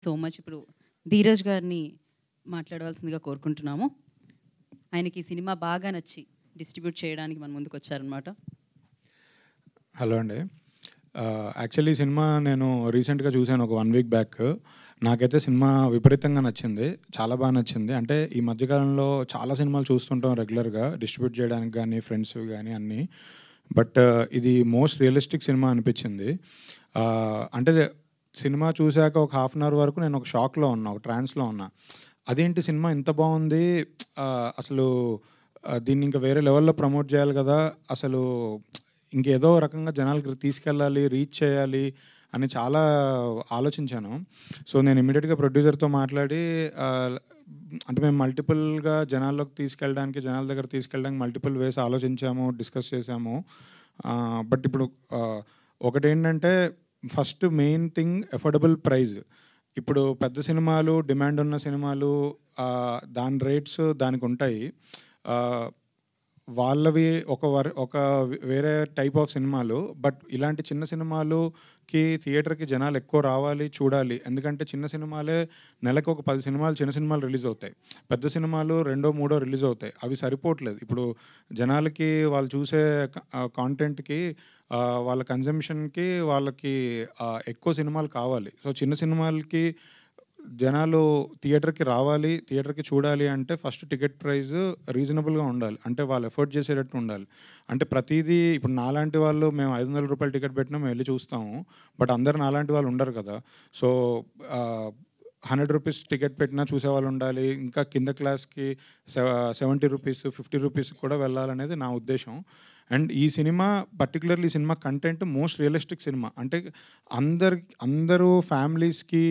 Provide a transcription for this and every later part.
So much. ఇప్పుడు ధీరజ్ గారిని మాట్లాడవలసిందిగా కోరుకుంటున్నాము. ఆయనకి ఈ సినిమా బాగా నచ్చి డిస్ట్రిబ్యూట్ చేయడానికి మన ముందుకు వచ్చారనమాట. హలో అండి. యాక్చువల్లీ ఈ సినిమా నేను రీసెంట్గా చూశాను ఒక 1 వీక్ బ్యాక్. నాకైతే సినిమా విపరీతంగా నచ్చింది, చాలా బాగా నచ్చింది. అంటే ఈ మధ్యకాలంలో చాలా సినిమాలు చూస్తుంటాం రెగ్యులర్గా డిస్ట్రిబ్యూట్ చేయడానికి కానీ ఫ్రెండ్స్ కానీ అన్నీ. బట్ ఇది మోస్ట్ రియలిస్టిక్ సినిమా అనిపించింది. అంటే సినిమా చూశాక ఒక హాఫ్ అన్ అవర్ వరకు నేను ఒక షాక్లో ఉన్నా, ఒక ట్రాన్స్లో ఉన్నా. అదేంటి సినిమా ఇంత బాగుంది, అసలు దీన్ని ఇంకా వేరే లెవెల్లో ప్రమోట్ చేయాలి కదా, అసలు ఇంకేదో రకంగా జనాలకి తీసుకెళ్ళాలి, రీచ్ చేయాలి అని చాలా ఆలోచించాను. సో నేను ఇమ్మీడియట్గా ప్రొడ్యూసర్తో మాట్లాడి, అంటే మేము మల్టిపుల్గా జనాల దగ్గర తీసుకెళ్ళడానికి మల్టిపుల్ వేస్ ఆలోచించాము, డిస్కస్ చేసాము. బట్ ఇప్పుడు ఒకటేంటంటే first main thing affordable price. ఇప్పుడు పెద్ద సినిమాలు, డిమాండ్ ఉన్న సినిమాలు, దాని రేట్స్ దానికి ఉంటాయి. వాళ్ళవి ఒక వేరే టైప్ ఆఫ్ సినిమాలు. బట్ ఇలాంటి చిన్న సినిమాలుకి థియేటర్కి జనాలు ఎక్కువ రావాలి, చూడాలి. ఎందుకంటే చిన్న సినిమాలే నెలకు ఒక 10 సినిమాలు, చిన్న సినిమాలు రిలీజ్ అవుతాయి. పెద్ద సినిమాలు 2, 3 రిలీజ్ అవుతాయి. అవి సరిపోవట్లేదు. ఇప్పుడు జనాలకి వాళ్ళు చూసే కాంటెంట్కి, వాళ్ళ కన్జంప్షన్కి వాళ్ళకి ఎక్కువ సినిమాలు కావాలి. సో చిన్న సినిమాలకి జనాలు థియేటర్కి రావాలి, థియేటర్కి చూడాలి అంటే ఫస్ట్ టికెట్ ప్రైస్ రీజనబుల్గా ఉండాలి. అంటే వాళ్ళు ఎఫోర్డ్ చేసేటట్టు ఉండాలి. అంటే ప్రతిదీ ఇప్పుడు నాలాంటి వాళ్ళు మేము 500 రూపాయలు టికెట్ పెట్టినా మేము వెళ్ళి చూస్తాము. బట్ అందరు నాలాంటి వాళ్ళు ఉండరు కదా. సో 100 రూపీస్ టికెట్ పెట్టినా చూసేవాళ్ళు ఉండాలి. ఇంకా కింద క్లాస్కి 70 రూపీస్, 50 రూపీస్ కూడా వెళ్ళాలనేది నా ఉద్దేశం. అండ్ ఈ సినిమా పర్టికులర్లీ ఈ cinema content most realistic cinema. అంటే అందరూ ఫ్యామిలీస్కి,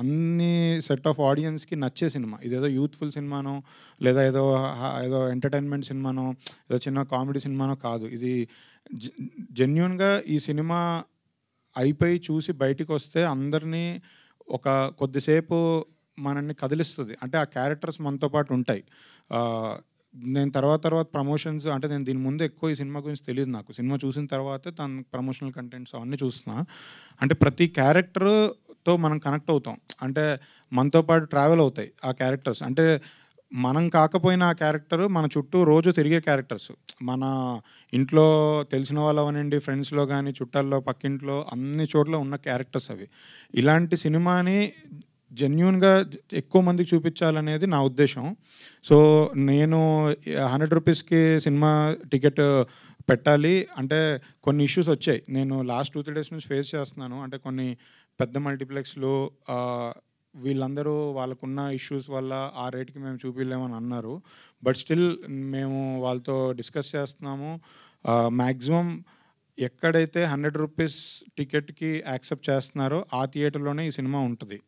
అన్ని సెట్ ఆఫ్ ఆడియన్స్కి నచ్చే సినిమా. ఇదేదో యూత్ఫుల్ సినిమానో, లేదా ఏదో ఎంటర్టైన్మెంట్ సినిమానో, ఏదో చిన్న కామెడీ సినిమానో కాదు. ఇది జెన్యూన్గా ఈ సినిమా అయిపోయి చూసి బయటికి వస్తే అందరినీ ఒక కొద్దిసేపు మనల్ని కదిలిస్తుంది. అంటే ఆ క్యారెక్టర్స్ మనతో పాటు ఉంటాయి. నేను తర్వాత ప్రమోషన్స్, అంటే నేను దీని ముందు ఎక్కువ ఈ సినిమా గురించి తెలియదు నాకు. సినిమా చూసిన తర్వాతే తన ప్రమోషనల్ కంటెంట్స్ అవన్నీ చూస్తున్నా. అంటే ప్రతి క్యారెక్టర్తో మనం కనెక్ట్ అవుతాం. అంటే మనతో పాటు ట్రావెల్ అవుతాయి ఆ క్యారెక్టర్స్. అంటే మనం కాకపోయినా ఆ క్యారెక్టర్ మన చుట్టూ రోజు తిరిగే క్యారెక్టర్స్. మన ఇంట్లో తెలిసిన వాళ్ళు అవనండి, ఫ్రెండ్స్లో కానీ, చుట్టాల్లో, పక్కింట్లో, అన్ని చోట్ల ఉన్న క్యారెక్టర్స్ అవి. ఇలాంటి సినిమాని జెన్యూన్గా ఎక్కువ మందికి చూపించాలనేది నా ఉద్దేశం. సో నేను 100 రూపీస్కి సినిమా టికెట్ పెట్టాలి అంటే కొన్ని ఇష్యూస్ వచ్చాయి. నేను లాస్ట్ 2-3 డేస్ నుంచి ఫేస్ చేస్తున్నాను. అంటే కొన్ని పెద్ద మల్టీప్లెక్స్లు వీళ్ళందరూ వాళ్ళకున్న ఇష్యూస్ వల్ల ఆ రేట్కి మేము చూపించలేమని అన్నారు. బట్ స్టిల్ మేము వాళ్ళతో డిస్కస్ చేస్తున్నాము. మ్యాక్సిమం ఎక్కడైతే 100 రూపీస్ టికెట్కి యాక్సెప్ట్ చేస్తున్నారో ఆ థియేటర్లోనే ఈ సినిమా ఉంటుంది.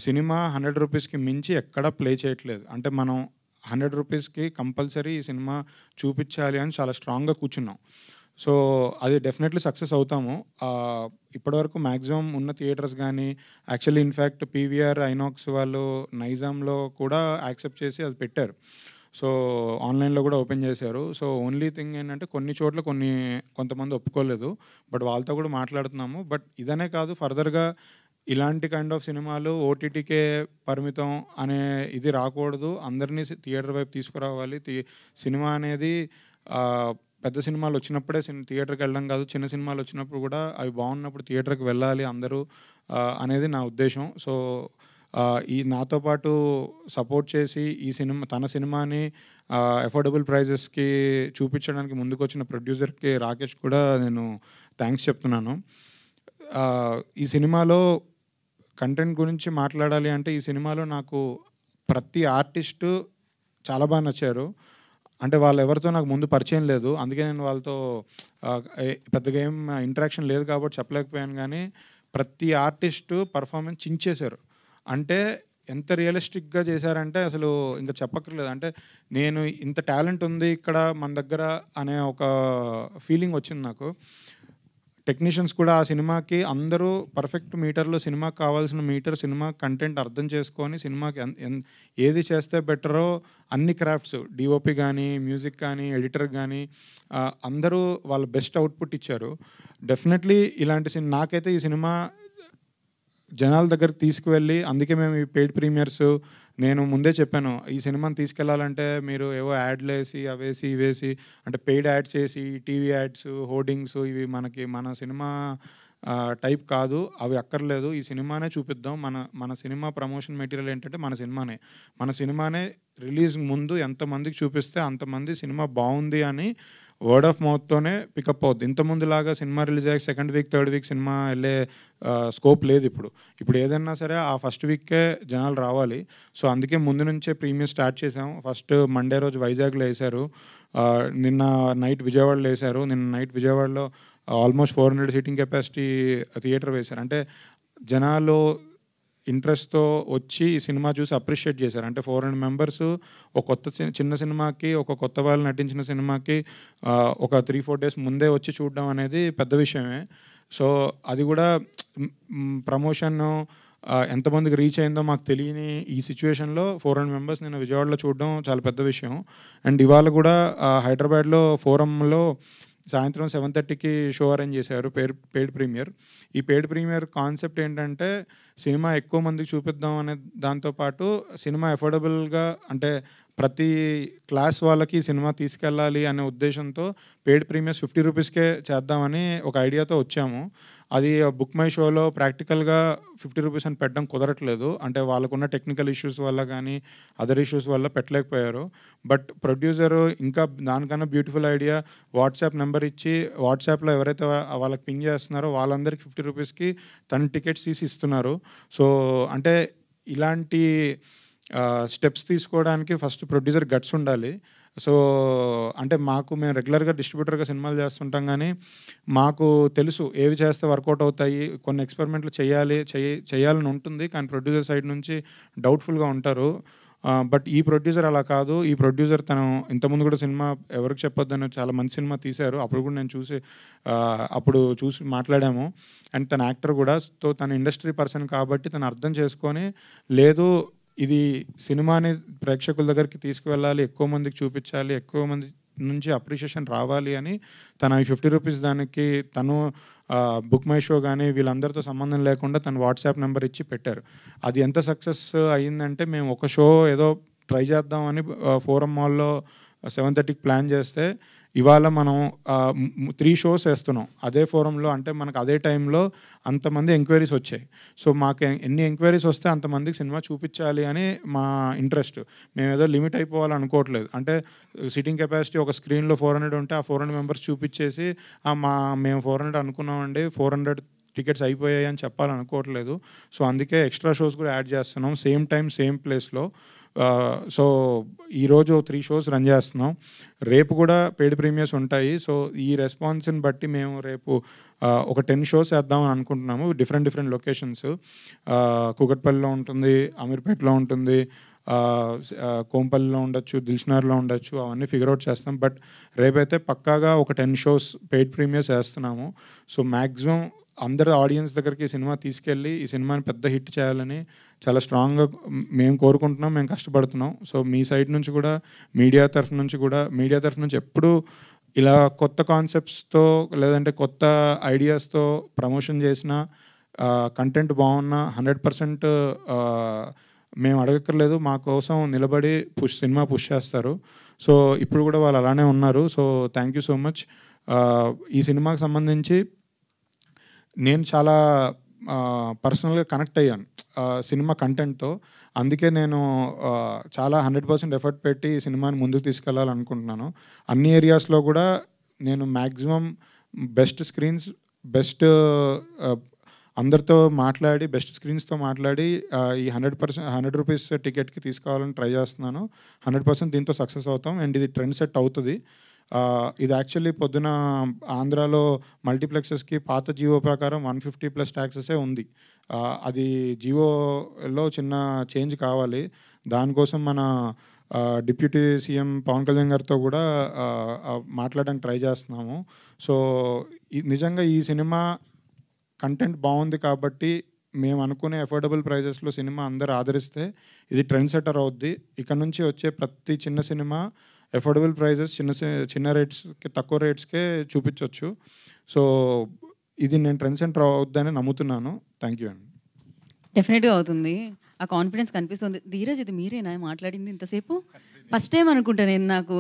సినిమా 100 రూపీస్కి మించి ఎక్కడా ప్లే చేయట్లేదు. అంటే మనం 100 రూపీస్కి కంపల్సరీ ఈ సినిమా చూపించాలి అని చాలా స్ట్రాంగ్గా కూర్చున్నాం. సో అది డెఫినెట్లీ సక్సెస్ అవుతాము. ఇప్పటివరకు మ్యాక్సిమం ఉన్న థియేటర్స్ కానీ, యాక్చువల్లీ ఇన్ఫ్యాక్ట్ పీవీఆర్, ఐనాక్స్ వాళ్ళు నైజాంలో కూడా యాక్సెప్ట్ చేసి అది పెట్టారు. సో ఆన్లైన్లో కూడా ఓపెన్ చేశారు. సో ఓన్లీ థింగ్ ఏంటంటే కొన్ని చోట్ల కొంతమంది ఒప్పుకోలేదు. బట్ వాళ్ళతో కూడా మాట్లాడుతున్నాము. బట్ ఇదనే కాదు, ఫర్దర్గా ఇలాంటి కైండ్ ఆఫ్ సినిమాలు ఓటీటీకే పరిమితం అనే ఇది రాకూడదు. అందరినీ థియేటర్ వైపు తీసుకురావాలి. సినిమా అనేది పెద్ద సినిమాలు వచ్చినప్పుడే థియేటర్కి వెళ్ళడం కాదు, చిన్న సినిమాలు వచ్చినప్పుడు కూడా అవి బాగున్నప్పుడు థియేటర్కి వెళ్ళాలి అందరూ అనేది నా ఉద్దేశం. సో ఈ నాతో పాటు సపోర్ట్ చేసి ఈ తన సినిమాని అఫోర్డబుల్ ప్రైజెస్కి చూపించడానికి ముందుకు వచ్చిన ప్రొడ్యూసర్కి రాకేష్ కూడా నేను థ్యాంక్స్ చెప్తున్నాను. ఈ సినిమాలో కంటెంట్ గురించి మాట్లాడాలి అంటే ఈ సినిమాలో నాకు ప్రతి ఆర్టిస్టు చాలా బాగా నచ్చారు. అంటే వాళ్ళు ఎవరితో నాకు ముందు పరిచయం లేదు, అందుకే నేను వాళ్ళతో పెద్దగా ఏం ఇంటరాక్షన్ లేదు కాబట్టి చెప్పలేకపోయాను. కానీ ప్రతి ఆర్టిస్టు పర్ఫార్మెన్స్ చించేశారు. అంటే ఎంత రియలిస్టిక్గా చేశారంటే అసలు ఇంకా చెప్పక్కర్లేదు. అంటే నేను ఇంత టాలెంట్ ఉంది ఇక్కడ మన దగ్గర అనే ఒక ఫీలింగ్ వచ్చింది నాకు. టెక్నీషియన్స్ కూడా ఆ సినిమాకి అందరూ పర్ఫెక్ట్ మీటర్లో, సినిమాకి కావాల్సిన మీటర్, సినిమా కంటెంట్ అర్థం చేసుకొని సినిమాకి ఏది చేస్తే బెటరో అన్ని క్రాఫ్ట్స్, డిఓపి కానీ, మ్యూజిక్ కానీ, ఎడిటర్ కానీ అందరూ వాళ్ళ బెస్ట్ అవుట్పుట్ ఇచ్చారు. డెఫినెట్లీ ఇలాంటి నాకైతే ఈ సినిమా జనాల దగ్గరికి తీసుకువెళ్ళి, అందుకే మేము ఈ పెయిడ్ ప్రీమియర్స్ నేను ముందే చెప్పాను. ఈ సినిమాని తీసుకెళ్లాలంటే మీరు ఏవో యాడ్‌లేసి, అవేసి, ఇవేసి అంటే పెయిడ్ యాడ్స్ ఏసి, టీవీ యాడ్స్, హోర్డింగ్స్ ఇవి మన సినిమా టైప్ కాదు. అవి అక్కర్లేదు. ఈ సినిమానే చూపిద్దాం. మన సినిమా ప్రమోషన్ మెటీరియల్ ఏంటంటే మన సినిమానే. మన సినిమానే రిలీజ్ ముందు ఎంతమందికి చూపిస్తే అంతమంది సినిమా బావుంది అని వర్డ్ ఆఫ్ మౌత్‌తోనే పికప్ అవుద్ది. ఇంతకుముందులాగా సినిమా రిలీజ్ అయ్యాక second week, third week cinema ఎళ్ళే స్కోప్ లేదిప్పుడు. ఇప్పుడు ఏదన్నా సరే ఆ ఫస్ట్ వీకే జనాలు రావాలి. సో, అందుకే ముందు నుంచే ప్రీమియర్ స్టార్ట్ చేసాం. ఫస్ట్ మండే రోజు వైజాగ్‌లో ఏశారు. నిన్న నైట్ విజయవాడలో ఏశారు. నిన్న నైట్ విజయవాడలో ఆల్మోస్ట్ 400 సీటింగ్ కెపాసిటీ థియేటర్ వేశారు. అంటే జనాలు ఇంట్రెస్ట్‌తో వచ్చి ఈ సినిమా చూసి అప్రిషియేట్ చేశారు. అంటే 400 మెంబర్స్ ఒక కొత్త చిన్న సినిమాకి, ఒక కొత్త వాళ్ళు నటించిన సినిమాకి ఒక 3, 4 డేస్ ముందే వచ్చి చూడడం అనేది పెద్ద విషయమే. సో, అది కూడా ప్రమోషను ఎంతమందికి రీచ్ అయిందో మాకు తెలియని ఈ సిట్యుయేషన్‌లో 400 మెంబర్స్ నిన్న విజయవాడలో చూడడం చాలా పెద్ద విషయం. అండ్ ఇవాళ కూడా హైదరాబాద్‌లో ఫోరంలో సాయంత్రం 7:30కి షో అరేంజ్ చేశారు పెయిడ్ ప్రీమియర్. ఈ పెయిడ్ ప్రీమియర్ కాన్సెప్ట్ ఏంటంటే సినిమా ఎక్కువ మందికి చూపిద్దాం అనే దాంతో పాటు సినిమా అఫోర్డబుల్‌గా అంటే ప్రతి క్లాస్ వాళ్ళకి సినిమా తీసుకెళ్ళాలి అనే ఉద్దేశంతో పెయిడ్ ప్రీమియర్స్ 50 రూపీస్‌కే చేద్దామని ఒక ఐడియాతో వచ్చాము. అది బుక్ మై షోలో ప్రాక్టికల్‌గా 50 రూపీస్ అని పెట్టడం కుదరట్లేదు. అంటే వాళ్ళకున్న టెక్నికల్ ఇష్యూస్ వల్ల కానీ, అదర్ ఇష్యూస్ వల్ల పెట్టలేకపోయారు. బట్ ప్రొడ్యూసరు ఇంకా దానికన్నా బ్యూటిఫుల్ ఐడియా వాట్సాప్ నెంబర్ ఇచ్చి వాట్సాప్‌లో ఎవరైతే వాళ్ళకి పింగ్ చేస్తున్నారో వాళ్ళందరికీ 50 రూపీస్‌కి తను టికెట్స్ తీసి ఇస్తున్నారు. సో, అంటే ఇలాంటి స్టెప్స్ తీసుకోవడానికి ఫస్ట్ ప్రొడ్యూసర్ గట్స్ ఉండాలి. సో, అంటే మేము రెగ్యులర్‌గా డిస్ట్రిబ్యూటర్‌గా సినిమాలు చేస్తుంటాం గానీ, మాకు తెలుసు ఏవి చేస్తే వర్కౌట్ అవుతాయి. కొన్ని ఎక్స్‌పెరిమెంట్లు చేయాలని ఉంటుంది. కానీ ప్రొడ్యూసర్ సైడ్ నుంచి డౌట్‌ఫుల్‌గా ఉంటారు. బట్ ఈ ప్రొడ్యూసర్ అలా కాదు. ఈ ప్రొడ్యూసర్ తను ఇంతకుముందు కూడా సినిమా ఎవరికి చెప్పొద్దని చాలా మంచి సినిమా తీశారు. అప్పుడు కూడా నేను అప్పుడు చూసి మాట్లాడాము. అండ్ తను యాక్టర్ కూడా. సో, తను ఇండస్ట్రీ పర్సన్ కాబట్టి తను అర్థం చేసుకొని లేదు ఇది సినిమాని ప్రేక్షకుల దగ్గరికి తీసుకువెళ్ళాలి, ఎక్కువ మందికి చూపించాలి, ఎక్కువ మంది నుంచి అప్రిషియేషన్ రావాలి అని తను ఈ 50 రూపీస్ దానికి తను బుక్ మై షో కానీ వీళ్ళందరితో సంబంధం లేకుండా తను వాట్సాప్ నెంబర్ ఇచ్చి పెట్టారు. అది ఎంత సక్సెస్ అయ్యిందంటే మేము ఒక షో ఏదో ట్రై చేద్దామని ఫోరం మాల్‌లో 7:30కి ప్లాన్ చేస్తే ఇవాళ మనం 3 షోస్ వేస్తున్నాం. అదే ఫోరంలో అంటే మనకు అదే టైంలో అంతమంది ఎంక్వైరీస్ వచ్చాయి. సో, మాకు ఎన్ని ఎంక్వైరీస్ వస్తే అంతమందికి సినిమా చూపించాలి అని మా ఇంట్రెస్ట్. మేమేదో లిమిట్ అయిపోవాలనుకోవట్లేదు. అంటే సిట్టింగ్ కెపాసిటీ ఒక స్క్రీన్‌లో 400 ఉంటే ఆ 400 మెంబర్స్ చూపించేసి మేము 400 అనుకున్నామండి, 400 టికెట్స్ అయిపోయాయి అని చెప్పాలనుకోవట్లేదు. సో, అందుకే ఎక్స్ట్రా షోస్ కూడా యాడ్ చేస్తున్నాం. సేమ్ టైం, సేమ్ ప్లేస్‌లో. సో, ఈరోజు 3 షోస్ రన్ చేస్తున్నాం. రేపు కూడా పెయిడ్ ప్రీమియర్స్ ఉంటాయి. సో, ఈ రెస్పాన్స్‌ని బట్టి మేము రేపు ఒక 10 షోస్ వేద్దామని అనుకుంటున్నాము. Different locations. కూకట్పల్లిలో ఉంటుంది, అమీర్పేటలో ఉంటుంది, కోంపల్లిలో ఉండొచ్చు, దిల్సుఖ్‌నగర్‌లో ఉండొచ్చు. అవన్నీ ఫిగర్ అవుట్ చేస్తాం. బట్ రేపైతే పక్కాగా ఒక 10 షోస్ పెయిడ్ ప్రీమియర్స్ వేస్తున్నాము. సో, మ్యాక్సిమం అందరు ఆడియన్స్ దగ్గరికి ఈ సినిమా తీసుకెళ్ళి ఈ సినిమాని పెద్ద హిట్ చేయాలని చాలా స్ట్రాంగ్‌గా మేము కోరుకుంటున్నాం. మేము కష్టపడుతున్నాం. సో, మీ సైడ్ నుంచి కూడా మీడియా తరఫు నుంచి ఎప్పుడూ ఇలా కొత్త కాన్సెప్ట్స్‌తో లేదంటే కొత్త ఐడియాస్‌తో ప్రమోషన్ చేసినా కంటెంట్ బాగున్నా 100% మేము అడగక్కర్లేదు. మా కోసం నిలబడి సినిమా పుష్ చేస్తారు. సో, ఇప్పుడు కూడా వాళ్ళు అలానే ఉన్నారు. So, thank you so much. ఈ సినిమాకి సంబంధించి నేను చాలా పర్సనల్‌గా కనెక్ట్ అయ్యాను సినిమా కంటెంట్‌తో. అందుకే నేను చాలా 100% ఎఫర్ట్ పెట్టి ఈ సినిమాని ముందుకు తీసుకెళ్ళాలనుకుంటున్నాను. అన్ని ఏరియాస్‌లో కూడా నేను మ్యాక్సిమం బెస్ట్ స్క్రీన్స్, బెస్ట్ అందరితో మాట్లాడి బెస్ట్ స్క్రీన్స్‌తో మాట్లాడి ఈ 100 రూపీస్ టికెట్‌కి తీసుకోవాలని ట్రై చేస్తున్నాను. 100% దీంతో సక్సెస్ అవుతాం. అండ్ ఇది ట్రెండ్ సెట్ అవుతది. ఇది యాక్చువల్లీ పొద్దున ఆంధ్రాలో మల్టీప్లెక్సెస్‌కి పాత జియో ప్రకారం 150+ ట్యాక్సెసే ఉంది. అది జియోలో చిన్న చేంజ్ కావాలి. దానికోసం మన డిప్యూటీ సీఎం పవన్ కళ్యాణ్ గారితో కూడా మాట్లాడడానికి ట్రై చేస్తున్నాము. సో, నిజంగా ఈ సినిమా కంటెంట్ బాగుంది కాబట్టి మేము అనుకునే అఫోర్డబుల్ ప్రైజెస్‌లో సినిమా అందరూ ఆదరిస్తే ఇది ట్రెండ్ సెట్టర్ అవుద్ది. ఇక్కడ నుంచి వచ్చే ప్రతి చిన్న సినిమా అఫోర్డబుల్ ప్రైజెస్ చిన్న రేట్స్‌కి, తక్కువ రేట్స్‌కే చూపించొచ్చు. సో, ఇది నేను ట్రెండ్ సెంటర్ అవుద్దని నమ్ముతున్నాను. థ్యాంక్ యూ అండి. డెఫినెట్గా అవుతుంది. ఆ కాన్ఫిడెన్స్ కనిపిస్తుంది. ధీరజ్, ఇది మీరేనా మాట్లాడింది ఇంతసేపు? ఫస్ట్ టైం అనుకుంటా నేను నాకు